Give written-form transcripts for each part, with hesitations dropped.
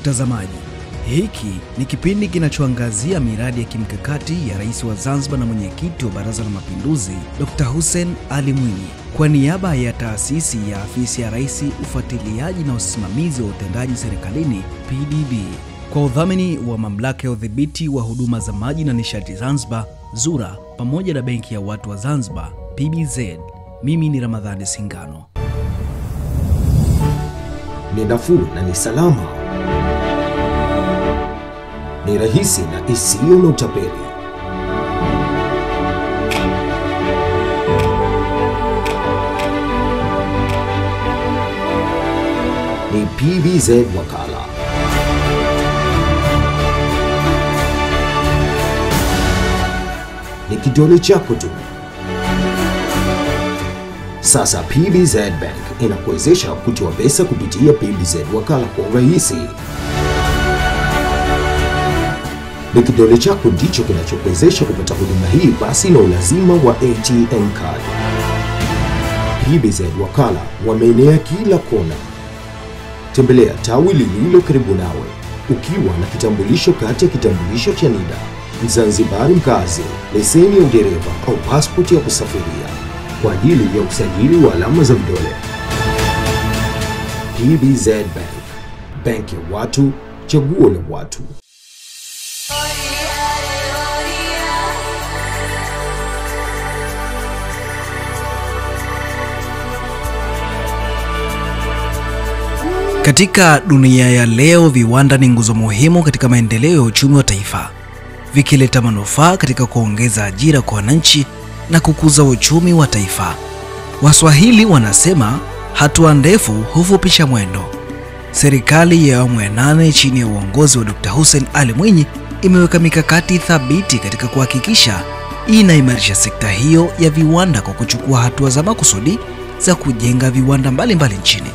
mtazamaji, hiki ni kipindi kinachoangazia miradi ya kimkakati ya Rais wa Zanzibar na mwenyekiti wa Baraza la Mapinduzi Dr. Hussein Ali Mwinyi kwa niaba ya taasisi ya Afisi ya Rais, Ufuatiliaji na Usimamizi wa Utendaji Serikalini PDB, kwa udhamini wa Mamlaka ya Udhibiti wa Huduma za Maji na Nishati Zanzibar ZURA, pamoja na Benki ya Watu wa Zanzibar PBZ. Mimi ni Ramadhani Singano. Ni nafuu na ni salama, ni rahisi na isiyo na utapeli. Ni PBZ Wakala. Ni kidole chako tu. Sasa PBZ Bank inakuwezesha kutoa pesa kupitia PBZ Wakala kwa urahisi. Ni kidole chako ndicho kinachokuwezesha kupata huduma hii basi na ulazima wa ATM card. PBZ Wakala wameenea kila kona. Tembelea tawi lililo karibu nawe ukiwa na kitambulisho kati ya kitambulisho cha NIDA, Mzanzibari mkazi, leseni ya udereva au passport ya kusafiria kwa ajili ya usajili wa alama za vidole. PBZ Bank, banki ya watu, chaguo la watu. Katika dunia ya leo, viwanda ni nguzo muhimu katika maendeleo ya uchumi wa taifa, vikileta manufaa katika kuongeza ajira kwa wananchi na kukuza uchumi wa taifa. Waswahili wanasema hatua ndefu hufupisha mwendo. Serikali ya awamu ya 8 chini ya uongozi wa Dr. Hussein Ali Mwinyi imeweka mikakati thabiti katika kuhakikisha inaimarisha sekta hiyo ya viwanda kwa kuchukua hatua za makusudi za kujenga viwanda mbalimbali nchini.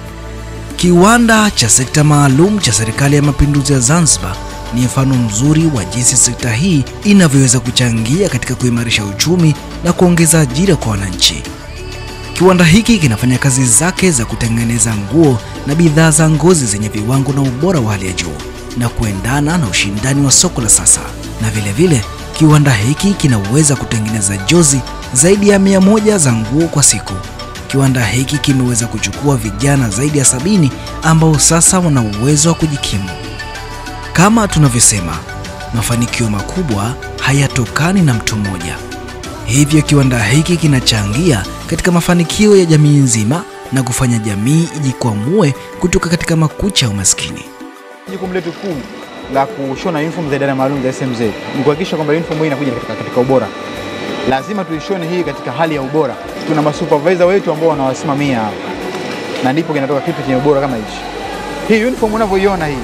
Kiwanda cha sekta maalum cha Serikali ya Mapinduzi ya Zanzibar ni mfano mzuri wa jinsi sekta hii inavyoweza kuchangia katika kuimarisha uchumi na kuongeza ajira kwa wananchi. Kiwanda hiki kinafanya kazi zake za kutengeneza nguo na bidhaa za ngozi zenye viwango na ubora wa hali ya juu na kuendana na ushindani wa soko la sasa. Na vile kiwanda hiki kinaweza kutengeneza jozi zaidi ya 100 za nguo kwa siku. Kiwanda hiki kimeweza kuchukua vijana zaidi ya 70 ambao sasa wana uwezo wa kujikimu. Kama tunavyosema, mafanikio makubwa hayatokani na mtu mmoja. Hivyo kiwanda hiki kinachangia katika mafanikio ya jamii nzima na kufanya jamii ijikwamue kutoka katika makucha ya umaskini. Jukumu letu kuu la kushona uniform za idara maalum za SMZ ni kuhakikisha kwamba uniform hii inakuja katika ubora. Lazima tuishone hii katika hali ya ubora. Tuna masupervisor wetu ambao wanawasimamia hapa, na ndipo kinatoka kitu chenye ubora kama hichi. Hii uniform unavyoiona hii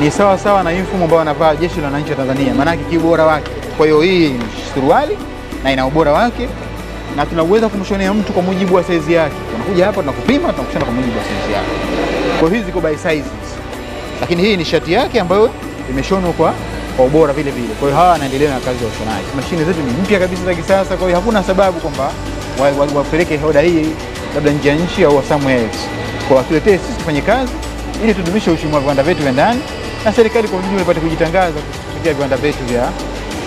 ni sawa na uniform ambayo wanavaa jeshi la wananchi wa Tanzania, maana yake kiubora wake. Kwa hiyo hii ni suruali na ina ubora wake, na tunaweza kumshonea mtu kwa mujibu wa size yake. Tunakuja hapa tunakupima, tunakushona kwa mujibu wa size yake. Kwa hiyo hizi ziko by sizes. Lakini hii ni shati yake ambayo imeshonwa kwa ubora vile. Kwa hiyo hawa wanaendelea na kazi ya ushonaji. Mashine zetu ni mpya kabisa za kisasa, kwa hiyo hakuna sababu kwamba wapeleke oda hii labda nje ya nchi au somewhere else. Kwa watuletee sisi tufanye kazi ili tudumishe uchumi wa viwanda vyetu vya ndani na serikali kwa ujumla ipate kujitangaza kupitia viwanda vyetu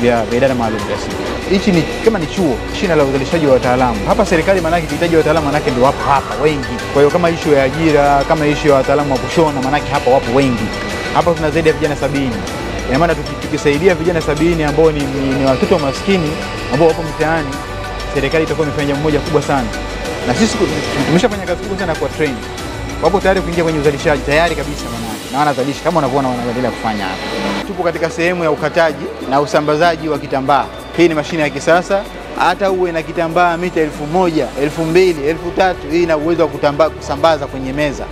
vya idara maalum ya SMZ. Hichi ni kama ni chuo, shina la uzalishaji wa wataalamu. Hapa serikali maana yake ikihitaji wataalamu maana yake ndio wapo hapa wengi. Kwa hiyo kama issue ya ajira, kama issue ya wataalamu wa kushona maana yake hapa wapo wengi. Hapa tuna zaidi ya vijana 70. Ina maana tukisaidia vijana 70 ambao ni watoto maskini ambao wapo mtaani, serikali itakuwa imefanya jambo moja kubwa sana. Na sisi tumeshafanya kazi kubwa sana kwa train. Wapo tayari kuingia kwenye uzalishaji tayari kabisa maana yake. Na wanazalisha kama unavyoona wanaendelea kufanya hapa. Tupo katika sehemu ya ukataji na usambazaji wa kitambaa. Hii ni mashine ya kisasa. Hata uwe na kitambaa mita 1000, 2000, 3000, hii ina uwezo wa kusambaza kwenye meza.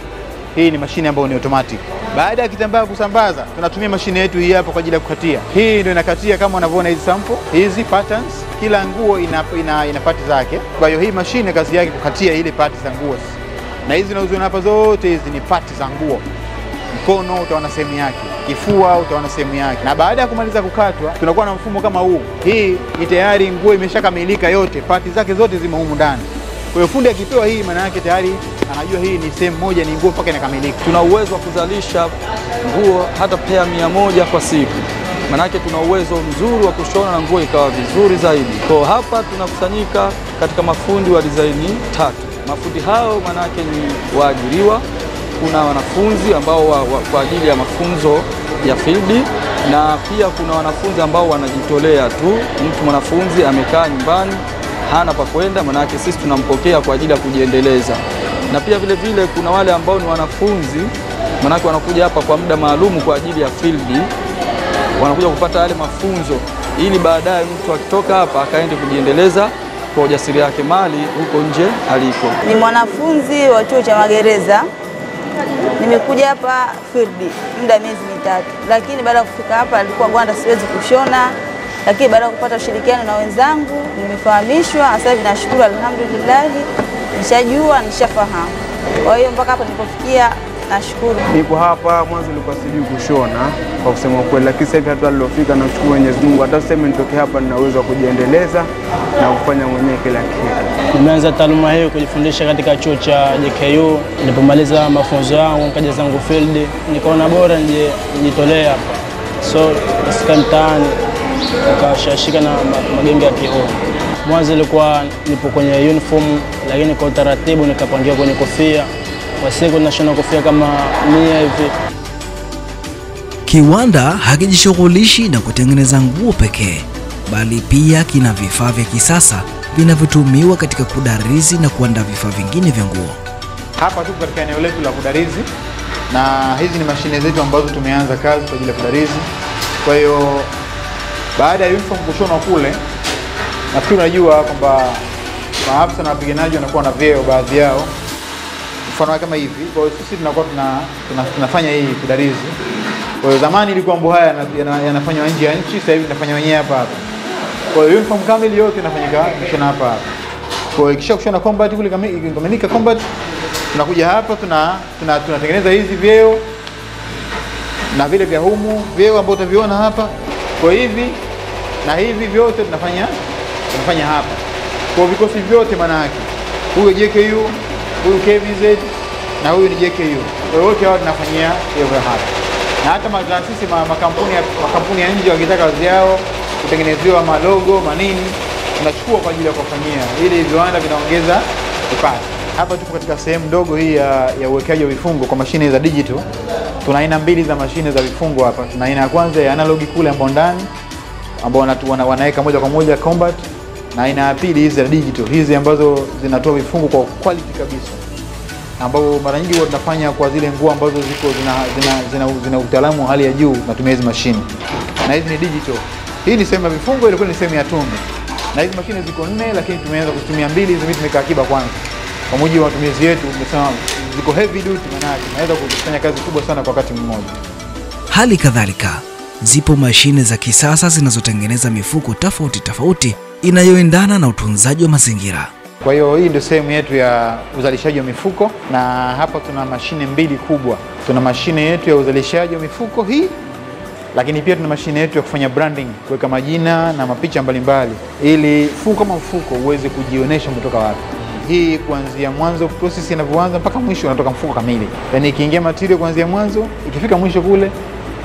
Hii ni mashine ambayo ni automatic. Baada ya kitambaa kusambaza, tunatumia mashine yetu hii hapa kwa ajili ya kukatia. Hii ndio inakatia kama unavyoona hizi sample, hizi patterns. Kila nguo ina pati zake. Kwa hiyo hii mashine kazi yake kukatia ile pati za nguo. Na hizi unazoziona hapa zote hizi ni pati za nguo. Mkono utaona sehemu yake, kifua utaona sehemu yake. Na baada ya kumaliza kukatwa, tunakuwa na mfumo kama huu. Hii ni tayari nguo imeshakamilika yote, pati zake zote zimo humu ndani. Kwa hiyo fundi akipewa hii, maana yake tayari anajua hii ni sehemu moja, ni nguo mpaka inakamilika. Tuna uwezo wa kuzalisha nguo hata pea 100 kwa siku. Manake tuna uwezo mzuri wa kushona na nguo ikawa vizuri zaidi. Kwa hapa tunakusanyika katika mafundi wa design 3. Mafundi hao manake ni waajiriwa. Kuna wanafunzi ambao kwa ajili ya mafunzo ya field, na pia kuna wanafunzi ambao wanajitolea tu. Mtu mwanafunzi amekaa nyumbani hana pa kwenda, manake sisi tunampokea kwa ajili ya kujiendeleza. Na pia vile vile kuna wale ambao ni wanafunzi, manake wanakuja hapa kwa muda maalumu kwa ajili ya field, wanakuja kupata yale mafunzo ili baadaye mtu akitoka hapa akaende kujiendeleza kwa ujasiriamali huko nje aliko. Ni mwanafunzi wa chuo cha magereza. Nimekuja hapa field muda miezi 3, lakini baada ya kufika hapa alikuwa gwanda siwezi kushona, lakini baada ya kupata ushirikiano na wenzangu nimefahamishwa. Sasa hivi nashukuru, alhamdulillah, nishajua, nishafahamu. Kwa hiyo mpaka hapa nilipofikia nashukuru. Niko hapa mwanzo nilikuwa sijui kushona kwa kusema ukweli, lakini sasa hivi hata nilofika na kushukuru Mwenyezi Mungu, hata sasa nitoke hapa nina uwezo wa kujiendeleza na kufanya mwenyewe kila kitu. Nimeanza taaluma hiyo kujifundisha katika chuo cha JKU. Nilipomaliza mafunzo yangu nikaja zangu field, nikaona bora nijitolee hapa. So sika mtaani nikashashika na magembe ya kioo. Mwanzo ilikuwa nipo kwenye uniform, lakini kwa utaratibu nikapangiwa kwenye kofia. Kwa siku nashona kofia kama 100 hivi. Kiwanda hakijishughulishi na kutengeneza nguo pekee, bali pia kina vifaa vya kisasa vinavyotumiwa katika kudarizi na kuandaa vifaa vingine vya nguo. Hapa tuko katika eneo letu la kudarizi, na hizi ni mashine zetu ambazo tumeanza kazi kwa ajili ya kudarizi. Kwa hiyo baada ya uniform kushona kule, nafikiri unajua kwamba maafisa na wapiganaji wanakuwa na vyeo baadhi yao, mfano kama hivi. Kwa hiyo sisi tunakuwa tunafanya hii kudarizi. Kwa hiyo zamani ilikuwa mambo haya yanafanywa nje ya nchi, sasa hivi tunafanya wenyewe hapa hapa. Kwa hiyo uniform kamili yote inafanyika kushona hapa hapa. Kwa hiyo kisha kushona combat kule kamilika combat, tunakuja hapa tunatengeneza hizi vyeo na vile vya humu, vyeo ambavyo utaviona hapa. Kwa hivi na hivi vyote tunafanya hapa. Kwa vikosi vyote, maana yake huyu JKU, huyu KVZ na huyu ni JKU. Kwa hiyo wote hao tunafanyia hivyo hapa. Na hata mataasisi makampuni ya nje wakitaka kazi yao kutengenezewa malogo manini, tunachukua kwa ajili ya kufanyia ili viwanda vinaongeza kipato. Hapa tupo katika sehemu ndogo hii ya uwekaji wa vifungo kwa mashine za digital. Tuna aina 2 za mashine za vifungo hapa. Tuna aina ya kwanza ya analog kule ambao ndani ambao wanaweka moja kwa moja combat, na aina ya pili hizi za digital, hizi ambazo zinatoa vifungo kwa quality kabisa, ambao mara nyingi huwa tunafanya kwa zile nguo ambazo zina utaalamu wa hali ya juu, natumia hizi mashine. Na hizi ni digital. Hii ni sehemu ya vifungo, ile ni sehemu ya tundu. Na hizi mashine ziko 4, lakini tumeanza kutumia 2, hizi tumeka akiba kwanza. Kwa mujibu wa matumizi yetu, tumesema ziko heavy duty, maana yake naweza kufanya kazi kubwa sana kwa wakati mmoja. Hali kadhalika, zipo mashine za kisasa zinazotengeneza mifuko tofauti inayoendana na utunzaji wa mazingira. Kwa hiyo hii ndio sehemu yetu ya uzalishaji wa mifuko, na hapa tuna mashine 2 kubwa. Tuna mashine yetu ya uzalishaji wa mifuko hii, lakini pia tuna mashine yetu ya kufanya branding, kuweka majina na mapicha mbalimbali ili mfuko kama mfuko uweze kujionyesha umetoka wapi. Hii kuanzia mwanzo process inavyoanza mpaka mwisho unatoka mfuko kamili. Yaani ikiingia material kuanzia mwanzo, ikifika mwisho kule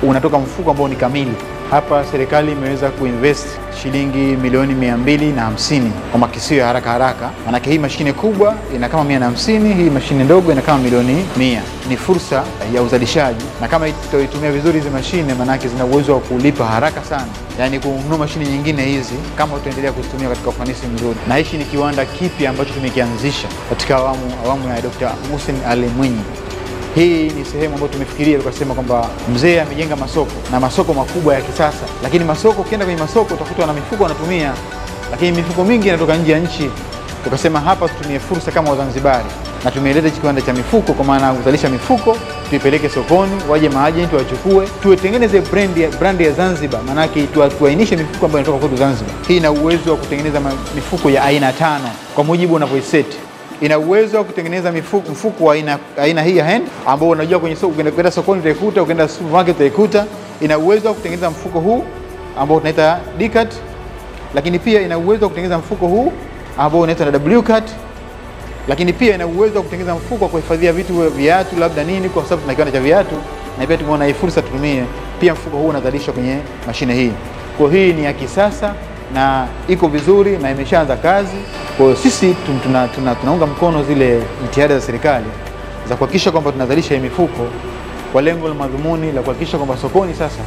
unatoka mfuko ambao ni kamili. Hapa serikali imeweza kuinvest shilingi milioni 250 kwa makisio ya haraka. Maana hii mashine kubwa ina kama 150, hii mashine ndogo ina kama milioni 100. Ni fursa ya uzalishaji, na kama tutaitumia vizuri hizi mashine, maana zina uwezo wa kulipa haraka sana. Yaani kununua mashine nyingine hizi kama tutaendelea kuzitumia katika ufanisi mzuri. Na hichi ni kiwanda kipi ambacho tumekianzisha katika awamu ya Dr. Hussein Ali Mwinyi. Hii ni sehemu ambayo tumefikiria, tukasema kwamba mzee amejenga masoko na masoko makubwa ya kisasa, lakini masoko ukienda kwenye masoko utakuta na mifuko wanatumia, lakini mifuko mingi inatoka nje ya nchi. Tukasema hapa tutumie fursa kama Wazanzibari, na tumeleta kiwanda cha mifuko, kwa maana kuzalisha mifuko tuipeleke sokoni, waje maagenti wachukue, tutengeneze brand ya Zanzibar, maana yake tuainishe mifuko ambayo inatoka kwetu Zanzibar. Hii ina uwezo wa kutengeneza mifuko ya aina 5 kwa mujibu unavyoiset. Ina uwezo wa kutengeneza mfuko wa aina hii ya hand ambao unajua kwenye soko, ukienda sokoni utaikuta, ukienda supermarket utaikuta. Ina uwezo wa kutengeneza mfuko huu ambao tunaita D-cut, lakini pia ina uwezo wa kutengeneza mfuko huu ambao unaitwa W-cut, lakini pia ina uwezo wa kutengeneza mfuko wa kuhifadhia vitu, viatu labda nini, kwa sababu tuna kiwanda cha viatu, na pia tumeona hii fursa tutumie pia mfuko huu unazalishwa kwenye mashine hii. Kwa hii ni ya kisasa na iko vizuri na imeshaanza kazi. Kwa sisi tunaunga mkono zile jitihada za serikali za kuhakikisha kwamba tunazalisha hii mifuko kwa lengo la madhumuni la kuhakikisha kwamba sokoni sasa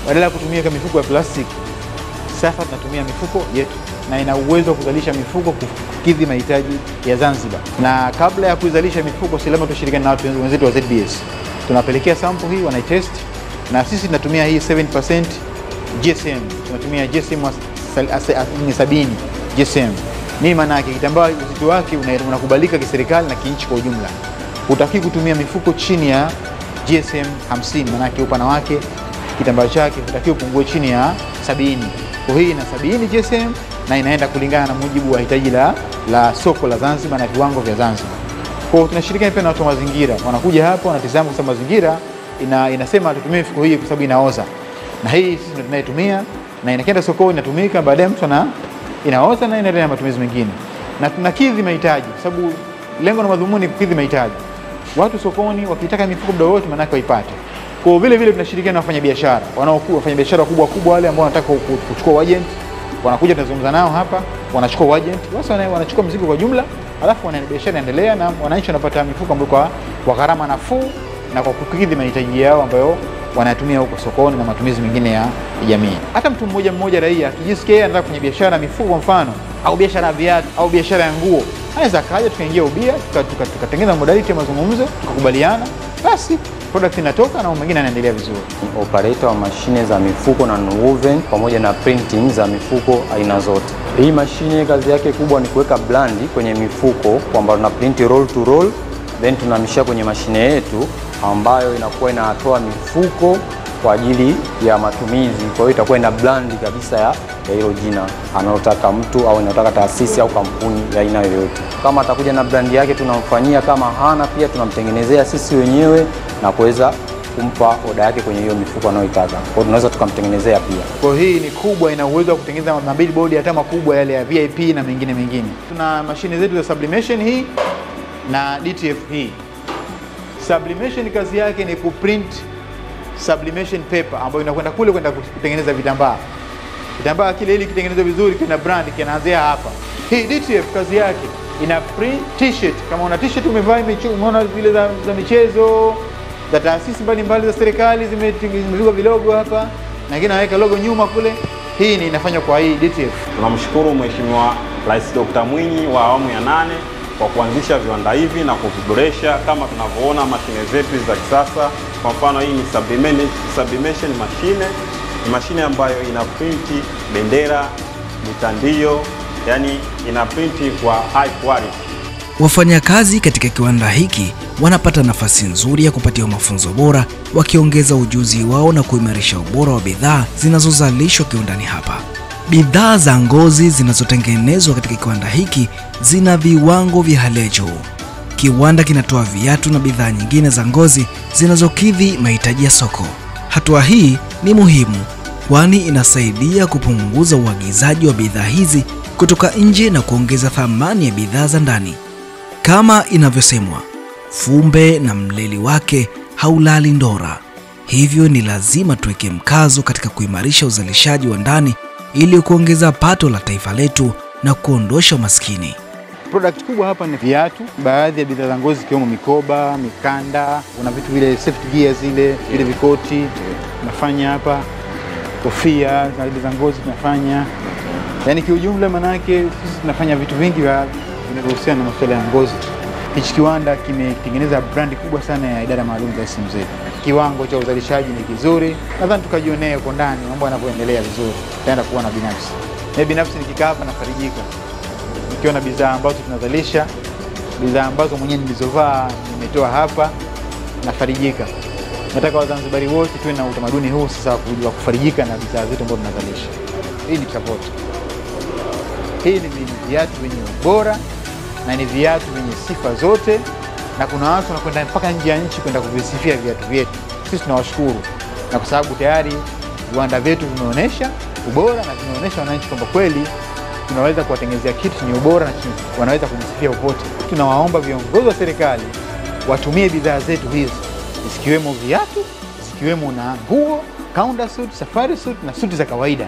badala ya kutumia kama mifuko ya plastiki, sasa tunatumia mifuko yetu na ina uwezo wa kuzalisha mifuko kukidhi mahitaji ya Zanzibar. Na kabla ya kuzalisha mifuko, si lazima tushirikiane na watu wenzetu wa ZBS. Tunapelekea sample hii, wanaitest, na sisi tunatumia hii 7% GSM. Tunatumia GSM 70 GSM. Nini maana yake? Kitambaa uzito wake unakubalika kiserikali na kinchi kwa ujumla. Hutaki kutumia mifuko chini ya GSM 50, maana yake upana wake kitambaa chake hutaki upungue chini ya 70. Kwa hii ina 70 GSM na inaenda kulingana na mujibu wa hitaji la soko la Zanzibar na viwango vya Zanzibar. Kwa tunashirikiana pia na watu wa mazingira. Wanakuja hapa wanatizama kwa mazingira inasema tutumie mifuko hii kwa sababu inaoza. Na hii sisi ndio tunaitumia na inakwenda sokoni inatumika, baadaye mtu inaoza na inaendelea na matumizi mengine. Na tunakidhi mahitaji kwa sababu lengo na madhumuni kukidhi mahitaji. Watu sokoni wakitaka mifuko muda wote maana yake waipate. Kwa vile vile tunashirikiana na wafanyabiashara. Wafanyabiashara kubwa wale ambao wanataka kuchukua agent, wanakuja tunazungumza nao hapa, wanachukua agent, basi wanachukua mzigo kwa jumla, alafu biashara inaendelea na wananchi wanapata mifuko ambayo kwa gharama nafuu na kwa kukidhi mahitaji yao ambayo wanatumia huko sokoni na matumizi mengine ya jamii. Hata mtu mmoja raia akijisikia anataka kufanya biashara mifuko kwa mfano, au biashara ya viatu au biashara ya nguo, anaweza kaja tukaingia ubia, tukatengeneza modality ya mazungumzo, tukakubaliana, basi product inatoka na mwingine anaendelea vizuri. Operator wa mashine za mifuko na nonwoven pamoja na printing za mifuko aina zote. Hii mashine kazi yake kubwa ni kuweka blandi kwenye mifuko, kwamba tuna print roll to roll, then tunamishia kwenye mashine yetu ambayo inakuwa inatoa mifuko kwa ajili ya matumizi. Kwa hiyo itakuwa ina blandi kabisa ya hilo jina analotaka mtu au inataka taasisi au kampuni ya aina yoyote. Kama atakuja na brandi yake tunamfanyia, kama hana pia tunamtengenezea sisi wenyewe na kuweza kumpa oda yake kwenye hiyo mifuko anayoitaka. Kwa hiyo tunaweza tukamtengenezea pia. Kwa hii ni kubwa, ina uwezo wa kutengeneza mabillboard hata makubwa yale ya VIP na mengine. Tuna mashine zetu za sublimation hii na DTF hii. Sublimation kazi yake ni kuprint sublimation paper ambayo inakwenda kule kwenda kutengeneza vitambaa. Kitambaa kile ili kitengenezwe vizuri kina brand kinaanzia hapa. Hii DTF kazi yake ina print t-shirt. Kama una t-shirt umevaa umeona zile za michezo za taasisi mbalimbali za serikali zimepigwa vilogo hapa na kingine naweka logo nyuma kule, hii ni inafanywa kwa hii DTF. Tunamshukuru Mheshimiwa Rais Dr. Mwinyi wa awamu ya 8 kwa kuanzisha viwanda hivi na kuviboresha kama tunavyoona mashine zetu za kisasa. Kwa mfano hii ni sublimation machine, ni mashine ambayo ina printi bendera, mitandio, yani ina printi kwa high quality. Wafanyakazi katika kiwanda hiki wanapata nafasi nzuri ya kupatiwa mafunzo bora, wakiongeza ujuzi wao na kuimarisha ubora wa bidhaa zinazozalishwa kiwandani hapa. Bidhaa za ngozi zinazotengenezwa katika kiwanda hiki zina viwango vya hali ya juu. Kiwanda kinatoa viatu na bidhaa nyingine za ngozi zinazokidhi mahitaji ya soko. Hatua hii ni muhimu kwani inasaidia kupunguza uagizaji wa bidhaa hizi kutoka nje na kuongeza thamani ya bidhaa za ndani. Kama inavyosemwa, fumbe na mleli wake haulali ndora. Hivyo ni lazima tuweke mkazo katika kuimarisha uzalishaji wa ndani ili kuongeza pato la taifa letu na kuondosha umaskini. Product kubwa hapa ni viatu, baadhi ya bidhaa za ngozi ikiwemo mikoba, mikanda, kuna vitu vile safety gear zile vikoti tunafanya hapa, kofia na bidhaa za ngozi tunafanya. Yaani kiujumla manake sisi tunafanya vitu vingi vinavyohusiana na masuala ya ngozi. Hichi kiwanda kimetengeneza brandi kubwa sana ya idara maalum za SMZ. Kiwango cha uzalishaji ni kizuri. Nadhani tukajionea huko ndani mambo yanavyoendelea vizuri. Tutaenda kuona binafsi. Mimi binafsi nikikaa hapa nafarijika. Nikiona bidhaa ambazo tunazalisha, bidhaa ambazo mwenyewe nilizovaa nimetoa hapa, nafarijika. Nataka Wazanzibari wote tuwe na utamaduni huu sasa wa kufarijika na bidhaa zetu ambazo tunazalisha. Hii ni support. Hii ni viatu vyenye ubora na ni viatu vyenye sifa zote, na kuna watu wanakwenda mpaka nje ya nchi kwenda kuvisifia viatu vyetu. Sisi tunawashukuru, na kwa sababu tayari viwanda vyetu vimeonyesha ubora na vimeonyesha wananchi kwamba kweli tunaweza kuwatengenezea kitu chenye ubora na wanaweza kujisifia popote. Tunawaomba viongozi wa serikali watumie bidhaa zetu hizi, zikiwemo viatu, zikiwemo na nguo, counter suit, safari suit na suti za kawaida.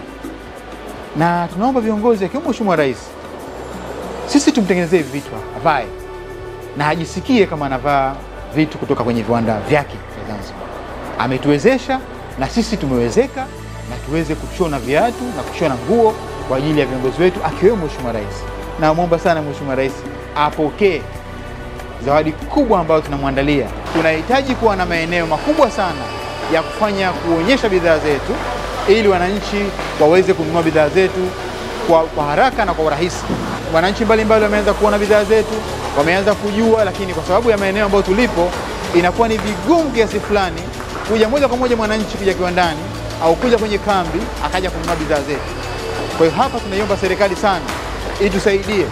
Na tunaomba viongozi akiwemo Mheshimiwa Rais, sisi tumtengenezee hivi vitu avae na ajisikie kama anavaa vitu kutoka kwenye viwanda vyake vya Zanzibar. Ametuwezesha na sisi tumewezeka na tuweze kushona viatu na kushona nguo kwa ajili ya viongozi wetu akiwemo Mheshimiwa Rais. Na naomba sana Mheshimiwa Rais apokee zawadi kubwa ambayo tunamwandalia. Tunahitaji kuwa na maeneo makubwa sana ya kufanya kuonyesha bidhaa zetu ili wananchi waweze kununua bidhaa zetu kwa haraka na kwa urahisi. Wananchi mbalimbali wameanza kuona bidhaa zetu, wameanza kujua, lakini kwa sababu ya maeneo ambayo tulipo inakuwa ni vigumu kiasi fulani kuja moja kwa moja mwananchi kuja kiwandani au kuja kwenye kambi akaja kununua bidhaa zetu. Kwa hiyo hapa tunaiomba serikali sana itusaidie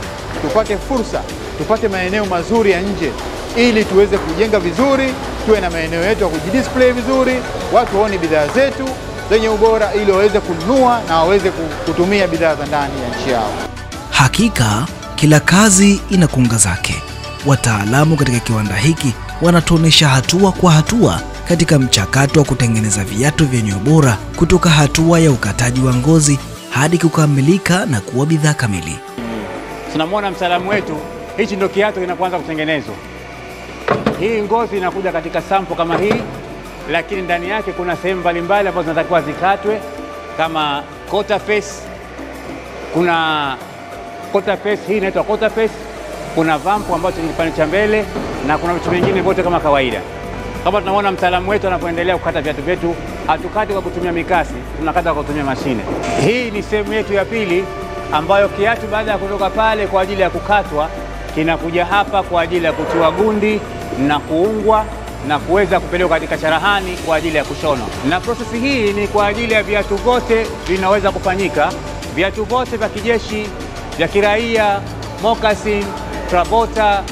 tupate fursa, tupate maeneo mazuri ya nje ili tuweze kujenga vizuri, tuwe na maeneo yetu ya kujidisplay vizuri, watu waone bidhaa zetu zenye ubora ili waweze kununua na waweze kutumia bidhaa za ndani ya nchi yao. Hakika kila kazi ina kunga zake. Wataalamu katika kiwanda hiki wanatuonesha hatua kwa hatua katika mchakato wa kutengeneza viatu vyenye ubora, kutoka hatua ya ukataji wa ngozi hadi kukamilika na kuwa bidhaa kamili. Tunamwona mtaalamu wetu, hichi ndio kiatu kinapoanza kutengenezwa. Hii ngozi inakuja katika sample kama hii, lakini ndani yake kuna sehemu mbalimbali ambazo zinatakiwa zikatwe kama quarter face. Kuna quarter face, hii inaitwa quarter face. Kuna vampu ambacho ni kipande cha mbele na kuna vitu vingine vyote kama kawaida. Kama tunaona mtaalamu wetu anapoendelea kukata viatu vyetu, hatukati kwa kutumia mikasi, tunakata kwa kutumia mashine. Hii ni sehemu yetu ya pili ambayo kiatu baada ya kutoka pale kwa ajili ya kukatwa kinakuja hapa kwa ajili ya kutiwa gundi na kuungwa na kuweza kupelekwa katika charahani kwa ajili ya kushonwa. Na prosesi hii ni kwa ajili ya viatu vyote vinaweza kufanyika, viatu vyote vya kijeshi, vya kiraia, moccasin, trabota,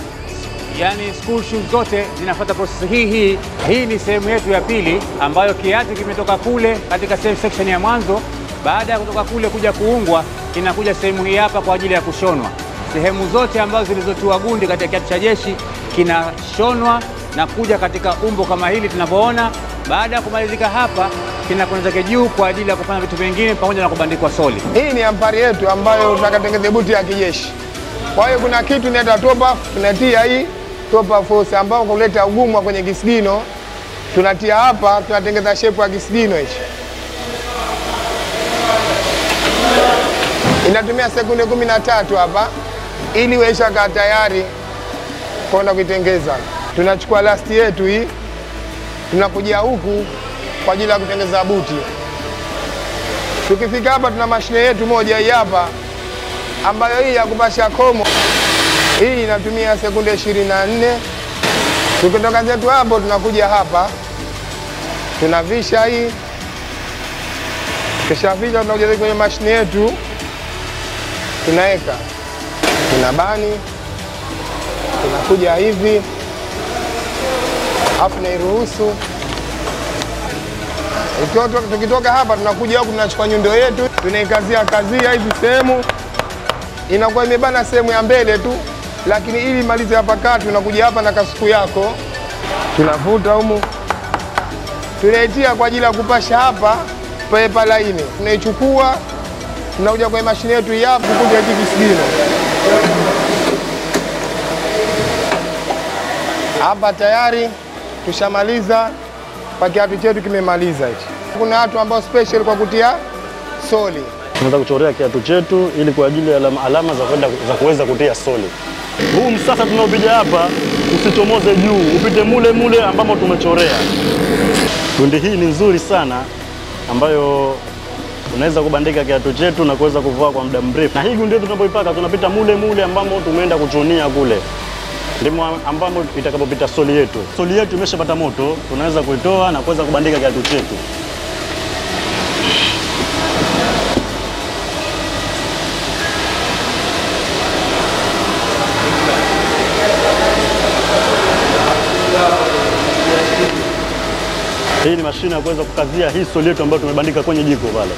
yani school shoes zote zinafuata prosesi hii. Hii ni sehemu yetu ya pili ambayo kiatu kimetoka kule katika section ya mwanzo, baada ya kutoka kule kuja kuungwa kinakuja sehemu hii hapa kwa ajili ya kushonwa. Sehemu zote ambazo zilizotiwa gundi katika kiatu cha jeshi kinashonwa na kuja katika umbo kama hili tunavyoona. Baada ya kumalizika hapa kinakwenda zake juu kwa ajili ya kufanya vitu vingine pamoja na kubandikwa soli. Hii ni ampari yetu ambayo tunakatengeneza buti ya kijeshi. Kwa hiyo kuna kitu inaitwa top up, tunatia hii top up force ambao kuleta ugumu kwenye kisigino. Tunatia hapa, tunatengeneza shape ya kisigino hichi. Inatumia sekunde 13 hapa ili weisha kaa tayari kwenda kuitengeza. Tunachukua lasti yetu hii, tunakuja huku kwa ajili ya kutengeza buti. Tukifika hapa tuna mashine yetu moja hii hapa ambayo hii ya kupasha komo. Hii inatumia sekunde 24. Tukitoka zetu hapo tunakuja hapa, tunavisha hii. Kisha visha tunakuja kwenye mashine yetu, tunaweka, tunabani, tunakuja hivi, afu nairuhusu. Tukitoka hapa tunakuja huku, tunachukua nyundo yetu, tunaikazia hizi sehemu. Inakuwa imebana sehemu ya mbele tu, lakini ili malize hapa kati tunakuja hapa na kasuku yako, tunavuta humu, tunaitia kwa ajili ya kupasha hapa pepa laini. Tunaichukua, tunakuja kwenye mashine yetu hii hapa kukuja hiki kisigino. Hapa tayari tushamaliza, kwa kiatu chetu kimemaliza hichi. Kuna watu ambao special kwa kutia soli. Tunataka kuchorea kiatu chetu ili kwa ajili ya alama za kuweza kutia soli. Huu msasa tunaopiga hapa usichomoze juu, upite mule ambamo tumechorea. Gundi hii ni nzuri sana ambayo unaweza kubandika kiatu chetu na kuweza kuvaa kwa muda mrefu. Na hii gundi yetu tunapoipaka tunapita mule ambamo tumeenda kuchonia kule. Ndimo ambamo itakapopita soli yetu. Soli yetu imeshapata moto, tunaweza kuitoa na kuweza kubandika kiatu chetu. Hii ni mashine ya kuweza kukazia hii soli yetu ambayo tumebandika kwenye jiko pale.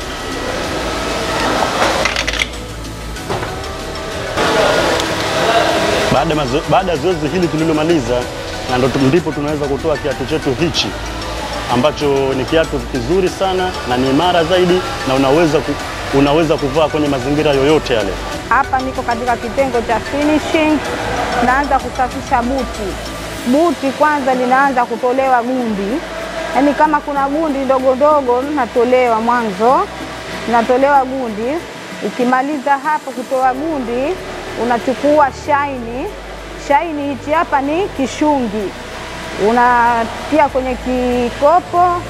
Baada ya zoezi hili tulilomaliza, na ndipo tunaweza kutoa kiatu chetu hichi ambacho ni kiatu kizuri sana na ni imara zaidi na unaweza kuvaa kwenye mazingira yoyote yale. Hapa niko katika kitengo cha finishing, naanza kusafisha buti. Buti kwanza linaanza kutolewa gundi. Yaani kama kuna gundi ndogo ndogo natolewa mwanzo, natolewa gundi. Ukimaliza hapo kutoa gundi, unachukua shaini. Shaini hichi hapa ni kishungi. Unatia kwenye kikopo,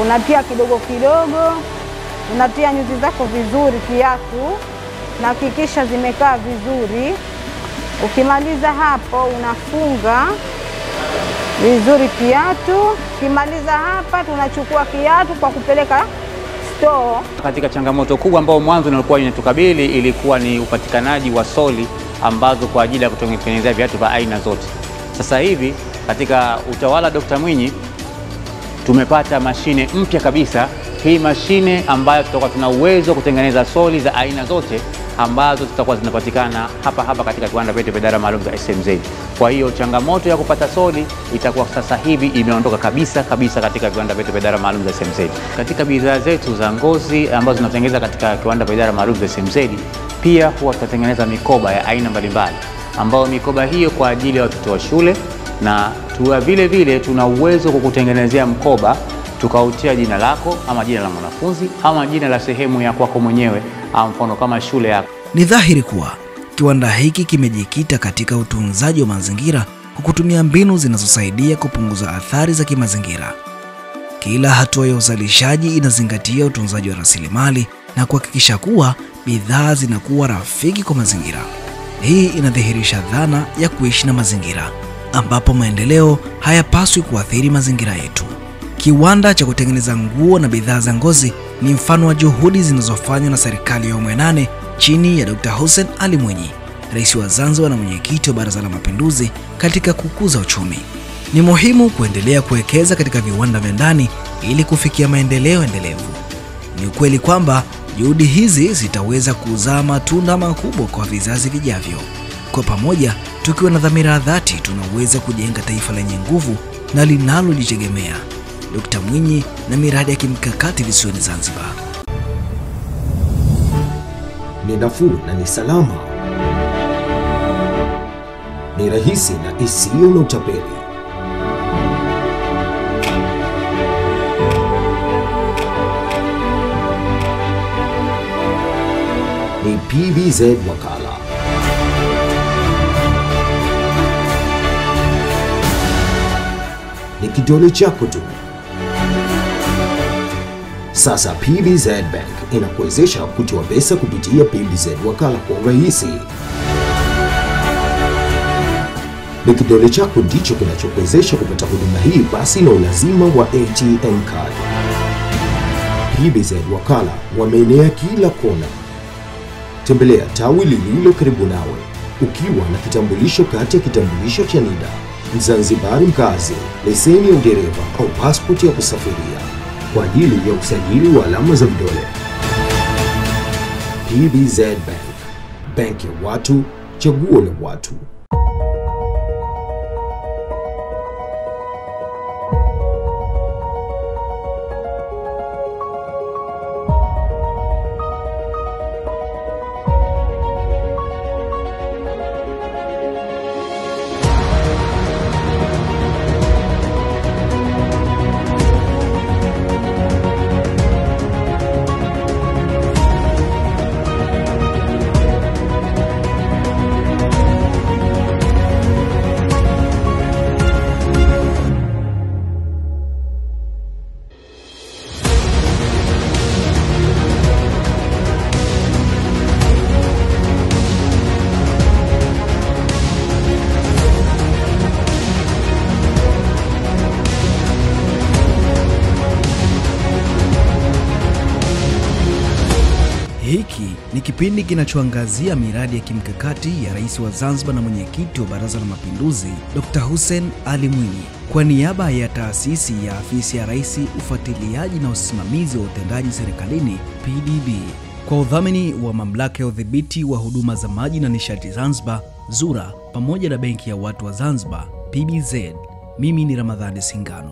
unatia kidogo kidogo, unatia nyuzi zako vizuri kiatu na hakikisha zimekaa vizuri. Ukimaliza hapo unafunga vizuri kiatu. Ukimaliza hapa tunachukua kiatu kwa kupeleka store. Katika changamoto kubwa ambayo mwanzo ilikuwa inatukabili ilikuwa ni upatikanaji wa soli ambazo kwa ajili ya kutengenezea viatu vya aina zote. Sasa hivi katika utawala Dr. Mwinyi tumepata mashine mpya kabisa. Hii mashine ambayo tutakuwa tuna uwezo kutengeneza soli za aina zote ambazo zitakuwa zinapatikana hapa katika viwanda vyetu vya idara maalum za SMZ. Kwa hiyo changamoto ya kupata soli itakuwa sasa hivi imeondoka kabisa katika viwanda vyetu vya idara maalum za SMZ. Katika bidhaa zetu za ngozi ambazo tunatengeneza katika viwanda vya idara maalum za SMZ, pia huwa tutatengeneza mikoba ya aina mbalimbali, ambayo mikoba hiyo kwa ajili ya watoto wa shule, na vile vile tuna uwezo kukutengenezea mkoba tukautia jina lako ama jina la mwanafunzi ama jina la sehemu ya kwako mwenyewe, mfano kama shule yako. Ni dhahiri kuwa kiwanda hiki kimejikita katika utunzaji wa mazingira kwa kutumia mbinu zinazosaidia kupunguza athari za kimazingira. Kila hatua ya uzalishaji inazingatia utunzaji wa rasilimali na kuhakikisha kuwa bidhaa zinakuwa rafiki kwa mazingira. Hii inadhihirisha dhana ya kuishi na mazingira, ambapo maendeleo hayapaswi kuathiri mazingira yetu. Kiwanda cha kutengeneza nguo na bidhaa za ngozi ni mfano wa juhudi zinazofanywa na serikali ya awamu ya 8 chini ya Dr. Hussein Ali Mwinyi, Rais wa Zanzibar na mwenyekiti wa Baraza la Mapinduzi, katika kukuza uchumi. Ni muhimu kuendelea kuwekeza katika viwanda vya ndani ili kufikia maendeleo endelevu. Ni ukweli kwamba juhudi hizi zitaweza kuzaa matunda makubwa kwa vizazi vijavyo. Kwa pamoja, tukiwa na dhamira dhati, tunaweza kujenga taifa lenye nguvu na linalojitegemea. Dr. Mwinyi na miradi ya kimkakati visiwani Zanzibar. Ni nafuu na ni salama, ni rahisi na isiyo na utapeli. Ni PBZ Wakala. Ni kidole chako tu. Sasa PBZ Bank inakuwezesha kutoa pesa kupitia PBZ Wakala kwa urahisi. Ni kidole chako ndicho kinachokuwezesha kupata huduma hii, basi na ulazima wa ATM card. PBZ Wakala wameenea kila kona. Tembelea tawi lililo karibu nawe ukiwa na kitambulisho kati ya kitambulisho cha NIDA, Mzanzibari mkazi, leseni ya udereva au pasipoti ya kusafiria kwa ajili ya usajili wa alama za vidole. PBZ Bank, banki ya watu, chaguo la watu. Hiki ni kipindi kinachoangazia miradi ya kimkakati ya Rais wa Zanzibar na mwenyekiti wa Baraza la Mapinduzi, Dr. Hussein Ali Mwinyi, kwa niaba ya taasisi ya Afisi ya Rais, Ufuatiliaji na Usimamizi wa Utendaji Serikalini, PDB, kwa udhamini wa Mamlaka ya Udhibiti wa Huduma za Maji na Nishati Zanzibar, ZURA. pamoja na Benki ya Watu wa Zanzibar PBZ. Mimi ni Ramadhani Singano.